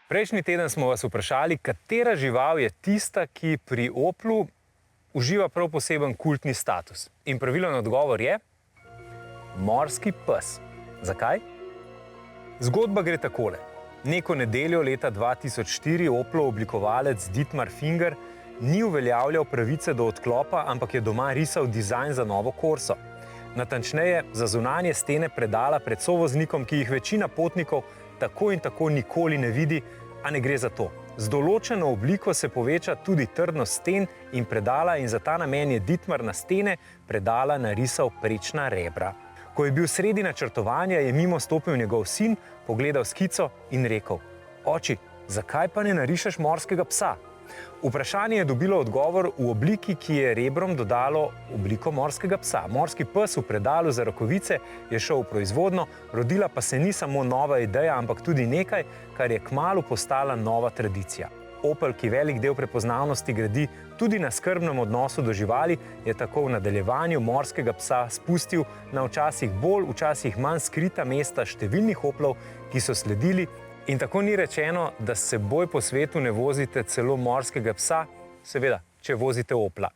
Prejšnji teden smo vas vprašali, katera žival je tista, ki pri Oplu uživa prav poseben kultni status. In pravilen odgovor je morski pes. Zakaj? Zgodba gre takole. Neko nedeljo leta 2004 Oplov oblikovalec Dietmar Finger ni uveljavljal pravice do odklopa, ampak je doma risal dizajn za novo Corso. Natančneje, za zunanje stene predala pred sovoznikom, ki jih večina potnikov tako in tako nikoli ne vidi, a ne gre za to. Z določeno obliko se poveča tudi trdnost sten in predala in za ta namen je Dietmar na stene predala narisal prečna rebra. Ko je bil sredi načrtovanja, je mimo stopil njegov sin, pogledal skico in rekel: Oči, zakaj pa ne narišeš morskega psa? Vprašanje je dobilo odgovor v obliki, ki je rebrom dodalo obliko morskega psa. Morski pes v predalu za rokavice je šel v proizvodnjo, rodila pa se ni samo nova ideja, ampak tudi nekaj, kar je kmalu postala nova tradicija. Opel, ki velik del prepoznavnosti gradi tudi na skrbnem odnosu do živali, je tako v nadaljevanju morskega psa spustil na včasih bolj, včasih manj skrita mesta številnih Oplov, ki so sledili. In tako ni rečeno, da s seboj po svetu ne vozite celo morskega psa, seveda, če vozite Opla.